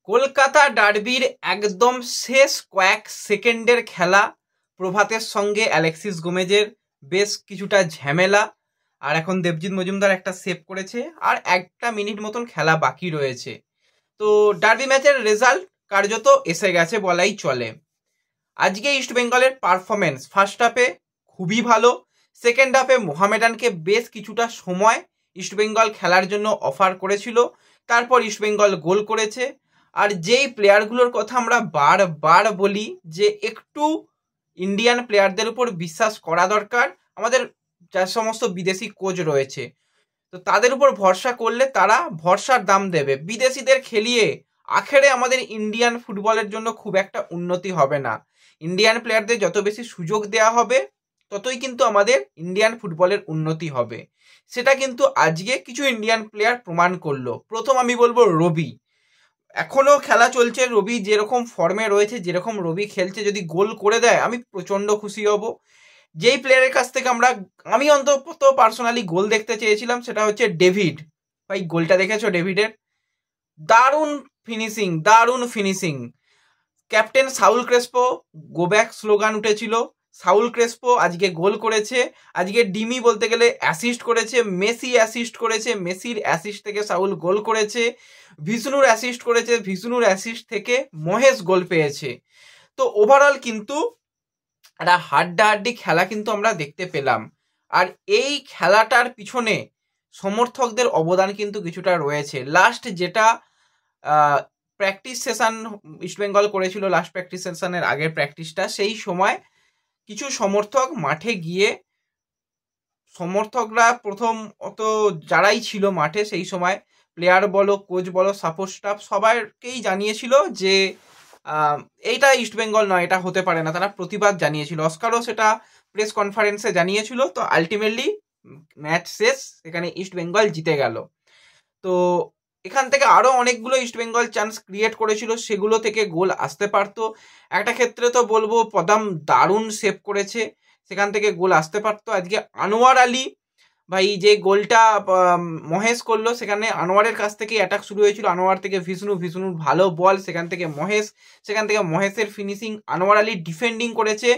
কলকাতা ডার্বির একদম শেষ কয়েক সেকেন্ডের খেলা। প্রভাতের সঙ্গে অ্যালেক্সিস গোমেজের বেশ কিছুটা ঝামেলা, আর এখন দেবজিৎ মজুমদার একটা সেভ করেছে, আর একটা মিনিট মতন খেলা বাকি রয়েছে। তো ডার্বি ম্যাচের রেজাল্ট কার্যত এসে গেছে বলাই চলে। আজকে ইস্টবেঙ্গলের পারফরমেন্স ফার্স্ট হাফে খুবই ভালো, সেকেন্ড হাফে মোহামেডানকে বেশ কিছুটা সময় ইস্টবেঙ্গল খেলার জন্য অফার করেছিল, তারপর ইস্টবেঙ্গল গোল করেছে। আর যেই প্লেয়ারগুলোর কথা আমরা বারবার বলি যে একটু ইন্ডিয়ান প্লেয়ারদের উপর বিশ্বাস করা দরকার, আমাদের যা সমস্ত বিদেশি কোচ রয়েছে তো তাদের উপর ভরসা করলে তারা ভরসার দাম দেবে। বিদেশিদের খেলিয়ে আখেরে আমাদের ইন্ডিয়ান ফুটবলের জন্য খুব একটা উন্নতি হবে না। ইন্ডিয়ান প্লেয়ারদের যত বেশি সুযোগ দেওয়া হবে ততই কিন্তু আমাদের ইন্ডিয়ান ফুটবলের উন্নতি হবে। সেটা কিন্তু আজকে কিছু ইন্ডিয়ান প্লেয়ার প্রমাণ করলো। প্রথম আমি বলবো রবি, এখনো খেলা চলছে, রবি যেরকম ফর্মে রয়েছে, যেরকম রবি খেলছে, যদি গোল করে দেয় আমি প্রচণ্ড খুশি হব। যেই প্লেয়ারের কাছ থেকে আমি অন্তত পার্সোনালি গোল দেখতে চেয়েছিলাম সেটা হচ্ছে ডেভিড। ভাই গোলটা দেখেছো ডেভিডের? দারুণ ফিনিশিং, দারুণ finishing. Captain Saul Crespo go back slogan উঠেছিল, সাউল ক্রেসপো আজকে গোল করেছে। আজকে ডিমি বলতে গেলে অ্যাসিস্ট করেছে, মেসি অ্যাসিস্ট করেছে, মেসির অ্যাসিস্ট থেকে সাউল গোল করেছে, ভিষ্ণুর অ্যাসিস্ট করেছে, ভিষ্ণুর অ্যাসিস্ট থেকে মহেশ গোল পেয়েছে। তো ওভারঅল কিন্তু একটা হাড্ডাহাড্ডি খেলা কিন্তু আমরা দেখতে পেলাম। আর এই খেলাটার পিছনে সমর্থকদের অবদান কিন্তু কিছুটা রয়েছে। লাস্ট যেটা প্র্যাকটিস সেশন ইস্টবেঙ্গল করেছিল, লাস্ট প্র্যাকটিস সেশনের আগের প্র্যাকটিসটা, সেই সময় কিছু সমর্থক মাঠে গিয়ে, সমর্থকরা প্রথম অত যারাই ছিল মাঠে সেই সময়, প্লেয়ার বলো, কোচ বলো, সাপোর্ট স্টাফ সবাইকেই জানিয়েছিল যে এইটা ইস্টবেঙ্গল নয়, এটা হতে পারে না। তারা প্রতিবাদ জানিয়েছিল, অস্কারও সেটা প্রেস কনফারেন্সে জানিয়েছিল। তো আলটিমেটলি ম্যাচ শেষ, সেখানে ইস্টবেঙ্গল জিতে গেল। তো এখান থেকে আরও অনেকগুলো ইস্টবেঙ্গল চান্স ক্রিয়েট করেছিল, সেগুলো থেকে গোল আসতে পারতো। একটা ক্ষেত্রে তো বলবো পদাম দারুণ সেভ করেছে, সেখান থেকে গোল আসতে পারতো। আজকে আনোয়ার আলী ভাই যে গোলটা মহেশ করলো, সেখানে আনোয়ারের কাছ থেকে অ্যাটাক শুরু হয়েছিল, আনোয়ার থেকে ভিষ্ণুর ভালো বল, সেখান থেকে মহেশের ফিনিশিং, আনোয়ার আলী ডিফেন্ডিং করেছে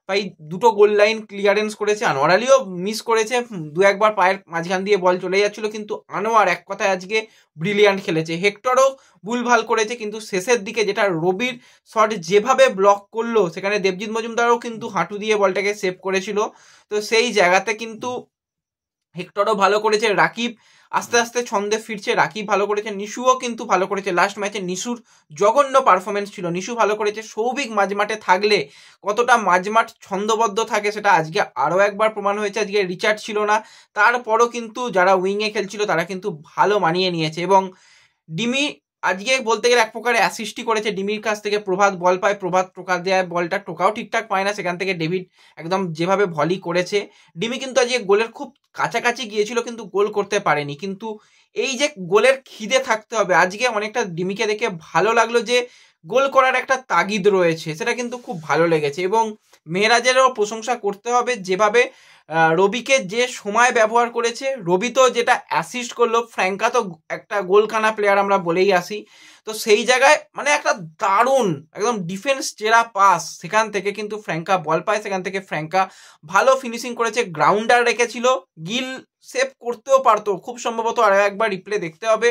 ভাই, দুটো গোল লাইন ক্লিয়ারেন্স করেছে। আনোয়ার আলীও মিস করেছে, দু একবার পায়ের মাঝখান দিয়ে বল চলে যাচ্ছিল, কিন্তু আনোয়ার এক কথায় আজকে ব্রিলিয়ান্ট খেলেছে। হেক্টরও ভুলভাল করেছে, কিন্তু শেষের দিকে যেটা রবির শট যেভাবে ব্লক করলো, সেখানে দেবজিৎ মজুমদারও কিন্তু হাঁটু দিয়ে বলটাকে সেভ করেছিল। তো সেই জায়গাতে কিন্তু হেক্টরও ভালো করেছে, রাকিব আস্তে আস্তে ছন্দে ফিরছে, রাকিব ভালো করেছে, নিশুও কিন্তু ভালো করেছে। লাস্ট ম্যাচে নিশুর জঘন্য পারফরমেন্স ছিল, নিশু ভালো করেছে। সৌভিক মাঝমাঠে থাকলে কতটা মাঝমাঠ ছন্দবদ্ধ থাকে সেটা আজকে আরও একবার প্রমাণ হয়েছে। আজকে রিচার্ড ছিল না, তারপরও কিন্তু যারা উইংয়ে খেলছিল তারা কিন্তু ভালো মানিয়ে নিয়েছে। এবং ডিমি আজকে বলতে গেলে এক প্রকারে অ্যাসিস্টই করেছে। ডিমির কাছ থেকে প্রভাত বল পায়, প্রভাত টোকা দেয়, বলটা টোকাও ঠিকঠাক পায় না, সেখান থেকে ডেভিড একদম যেভাবে ভলি করেছে। ডিমি কিন্তু আজকে গোলের খুব কাছাকাছি গিয়েছিল, কিন্তু গোল করতে পারেনি। কিন্তু এই যে গোলের খিদে থাকতে হবে, আজকে অনেকটা ডিমিকে দেখে ভালো লাগলো যে গোল করার একটা তাগিদ রয়েছে, সেটা কিন্তু খুব ভালো লেগেছে। এবং মেহরাজেরও প্রশংসা করতে হবে, যেভাবে রবিকে যে সময় ব্যবহার করেছে। রবি তো যেটা অ্যাসিস্ট করলো, ফ্র্যাঙ্কা তো একটা গোলখানা প্লেয়ার আমরা বলেই আসি। তো সেই জায়গায় মানে একটা দারুণ একদম ডিফেন্স চেরা পাস, সেখান থেকে কিন্তু ফ্র্যাঙ্কা বল পায়, সেখান থেকে ফ্র্যাঙ্কা ভালো ফিনিশিং করেছে, গ্রাউন্ডার রেখেছিল। গিল সেভ করতেও পারতো, খুব সম্ভবত আর একবার রিপ্লে দেখতে হবে,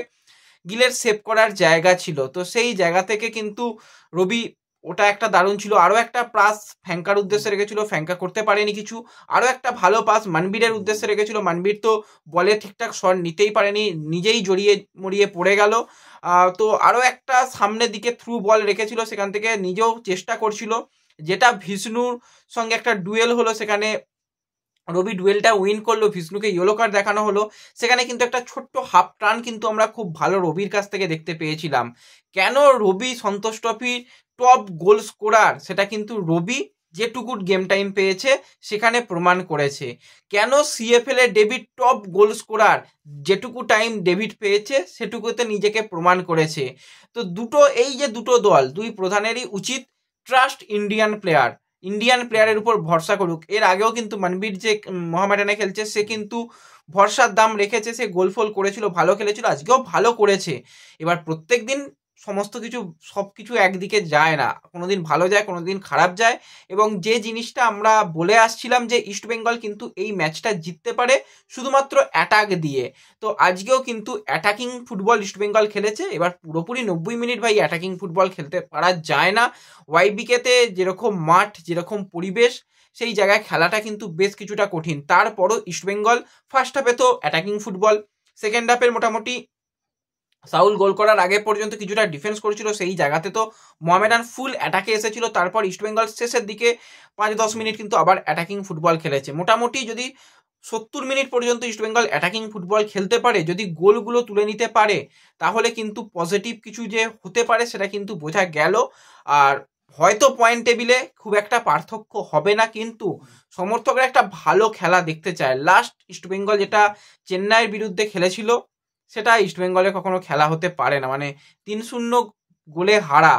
গিলের সেভ করার জায়গা ছিল। তো সেই জায়গা থেকে কিন্তু রবি ওটা একটা দারুণ ছিল। আরও একটা পাস ফ্যাঙ্কার উদ্দেশ্যে রেখেছিল, ফ্যাঙ্কা করতে পারেনি কিছু। আরও একটা ভালো পাস মানবীরের উদ্দেশ্যে রেখেছিল, মানবীর তো বলে ঠিকঠাক শট নিতেই পারেনি, নিজেই জড়িয়ে মরিয়ে পড়ে গেল। তো আরও একটা সামনের দিকে থ্রু বল রেখেছিল, সেখান থেকে নিজেও চেষ্টা করছিল। যেটা ভিষ্ণুর সঙ্গে একটা ডুয়েল হলো, সেখানে রবি ডুয়েলটা উইন করলো, ভিষ্ণুকে ইয়েলো কার্ড দেখানো হলো। সেখানে কিন্তু একটা ছোট্ট হাফ টার্ন কিন্তু আমরা খুব ভালো রবির কাছ থেকে দেখতে পেয়েছিলাম। কেন রবি সন্তোষ ট্রফির টপ গোল স্কোরার, সেটা কিন্তু রবি যেটুকু গেম টাইম পেয়েছে সেখানে প্রমাণ করেছে। কেন সিএফএল এ ডেভিড টপ গোল স্কোরার, যেটুকু টাইম ডেভিড পেয়েছে সেটুকুতে নিজেকে প্রমাণ করেছে। তো এই যে দুটো দল, দুই প্রধানেরই উচিত ট্রাস্ট ইন্ডিয়ান প্লেয়ারের উপর ভরসা করুক। এর আগেও কিন্তু মানবীর যে মোহামেডানে খেলছে, সে কিন্তু ভরসার দাম রেখেছে, সে গোল ফোল করেছিল, ভালো খেলেছিল, আজকেও ভালো করেছে। এবার প্রত্যেক দিন সমস্ত কিছু সব কিছু একদিকে যায় না, কোনোদিন ভালো যায় কোনোদিন খারাপ যায়। এবং যে জিনিসটা আমরা বলে আসছিলাম যে ইস্টবেঙ্গল কিন্তু এই ম্যাচটা জিততে পারে শুধুমাত্র অ্যাটাক দিয়ে, তো আজকেও কিন্তু অ্যাটাকিং ফুটবল ইস্টবেঙ্গল খেলেছে। এবার পুরোপুরি 90 মিনিট ভাই অ্যাটাকিং ফুটবল খেলতে পারা যায় না। ওয়াইবিকেতে যেরকম মাঠ যেরকম পরিবেশ সেই জায়গায় খেলাটা কিন্তু বেশ কিছুটা কঠিন। তারপরও ইস্টবেঙ্গল ফার্স্ট হাফে তো অ্যাটাকিং ফুটবল, সেকেন্ড হাফের মোটামুটি সাউল গোল করার আগে পর্যন্ত কিছুটা ডিফেন্স করেছিল, সেই জায়গাতে তো মোহামেডান ফুল অ্যাটাকে এসেছিল। তারপর ইস্টবেঙ্গল শেষের দিকে 5-10 মিনিট কিন্তু আবার অ্যাটাকিং ফুটবল খেলেছে। মোটামুটি যদি 70 মিনিট পর্যন্ত ইস্টবেঙ্গল অ্যাটাকিং ফুটবল খেলতে পারে, যদি গোলগুলো তুলে নিতে পারে, তাহলে কিন্তু পজিটিভ কিছু যে হতে পারে সেটা কিন্তু বোঝা গেল। আর হয়তো পয়েন্ট টেবিলে খুব একটা পার্থক্য হবে না, কিন্তু সমর্থকরা একটা ভালো খেলা দেখতে চায়। লাস্ট ইস্টবেঙ্গল যেটা চেন্নাইয়ের বিরুদ্ধে খেলেছিল সেটা ইস্টবেঙ্গলে কখনো খেলা হতে পারে না, মানে 3-0 গোলে হারা,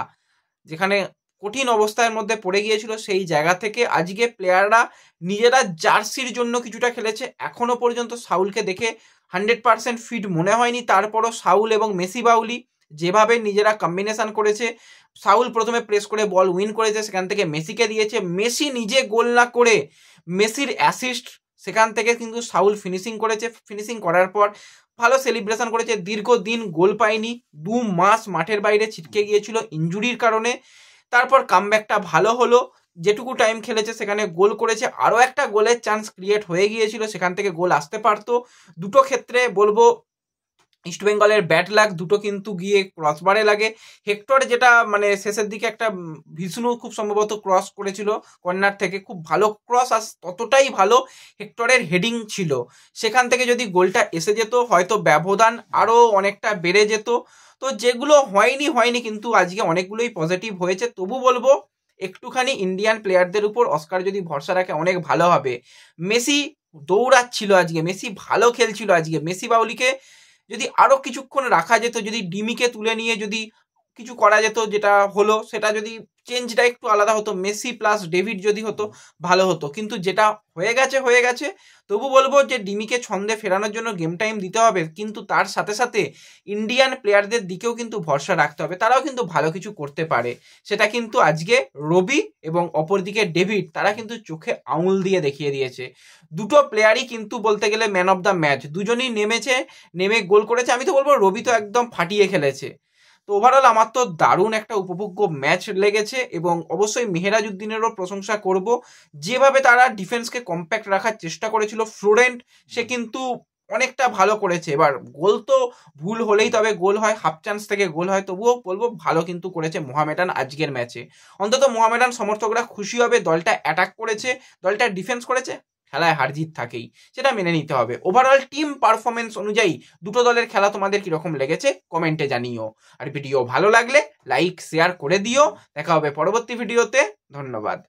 যেখানে কঠিন অবস্থার মধ্যে পড়ে গিয়েছিল, সেই জায়গা থেকে আজকে প্লেয়াররা নিজেরা জার্সির জন্য কিছুটা খেলেছে। এখনো পর্যন্ত সাউলকে দেখে 100% ফিট মনে হয়নি, তারপরও সাউল এবং মেসি বাউলি যেভাবে নিজেরা কম্বিনেশন করেছে, সাউল প্রথমে প্রেস করে বল উইন করেছে, সেখান থেকে মেসিকে দিয়েছে, মেসি নিজে গোল না করে মেসির অ্যাসিস্ট, সেখান থেকে কিন্তু সাউল ফিনিশিং করেছে, ফিনিশিং করার পর ভালো সেলিব্রেশন করেছে। দীর্ঘদিন গোল পায়নি, 2 মাস মাঠের বাইরে ছিটকে গিয়েছিল ইনজুরির কারণে, তারপর কামব্যাকটা ভালো হলো, যেটুকু টাইম খেলেছে সেখানে গোল করেছে। আরও একটা গোলের চান্স ক্রিয়েট হয়ে গিয়েছিল, সেখান থেকে গোল আসতে পারতো। দুটো ক্ষেত্রে বলবো ইস্টবেঙ্গলের ব্যাট লাগ, দুটো কিন্তু গিয়ে ক্রসবারে লাগে। হেক্টর যেটা মানে শেষের দিকে একটা ভিষ্ণু খুব সম্ভবত ক্রস করেছিল কর্নার থেকে, খুব ভালো ক্রস, আর ততটাই ভালো হেক্টরের হেডিং ছিল, সেখান থেকে যদি গোলটা এসে যেত হয়তো ব্যবধান আরও অনেকটা বেড়ে যেত। তো যেগুলো হয়নি কিন্তু আজকে অনেকগুলোই পজিটিভ হয়েছে। তবু বলবো একটুখানি ইন্ডিয়ান প্লেয়ারদের উপর অস্কার যদি ভরসা রাখে অনেক ভালো হবে। মেসি দৌড়াচ্ছিল আজকে, মেসি ভালো খেলছিল আজকে, মেসি বাউলিকে যদি আরো কিছুক্ষণ রাখা যেত, যদি ডিমিকে তুলে নিয়ে যদি কিছু করা যেত, যেটা হলো সেটা যদি চেঞ্জটা একটু আলাদা হতো, মেসি প্লাস ডেভিড যদি হতো ভালো হতো, কিন্তু যেটা হয়ে গেছে। তবু বলবো যে ডিমিকে ছন্দে ফেরানোর জন্য গেম টাইম দিতে হবে, কিন্তু তার সাথে সাথে ইন্ডিয়ান প্লেয়ারদের দিকেও কিন্তু ভরসা রাখতে হবে, তারাও কিন্তু ভালো কিছু করতে পারে। সেটা কিন্তু আজকে রবি এবং অপরদিকে ডেভিড তারা কিন্তু চোখে আঙুল দিয়ে দেখিয়ে দিয়েছে। দুটো প্লেয়ারই কিন্তু বলতে গেলে ম্যান অফ দ্য ম্যাচ, দুজনই নেমে গোল করেছে। আমি তো বলবো রবি তো একদম ফাটিয়ে খেলেছে। তো ওভারঅল আমার তো দারুণ একটা উপভোগ্য ম্যাচ লেগেছে, এবং অবশ্যই মেহেরাজউদ্দিনেরও প্রশংসা করব, যেভাবে তারা ডিফেন্সকে কম্প্যাক্ট রাখার চেষ্টা করেছিল। ফ্লোরেন্ট সে কিন্তু অনেকটা ভালো করেছে। এবার গোল তো ভুল হলেই তবে গোল হয়, হাফ চান্স থেকে গোল হয়, তবুও বলবো ভালো কিন্তু করেছে মোহামেডান আজকের ম্যাচে। অন্তত মোহামেডান সমর্থকরা খুশি হবে, দলটা অ্যাটাক করেছে, দলটা ডিফেন্স করেছে, খেলায় হারজিত থাকেই, সেটা মেনে নিতে হবে। ওভারঅল টিম পারফরমেন্স অনুযায়ী দুটো দলের খেলা তোমাদের কিরকম লেগেছে কমেন্টে জানিও, আর ভিডিও ভালো লাগলে লাইক শেয়ার করে দিও। দেখা হবে পরবর্তী ভিডিওতে, ধন্যবাদ।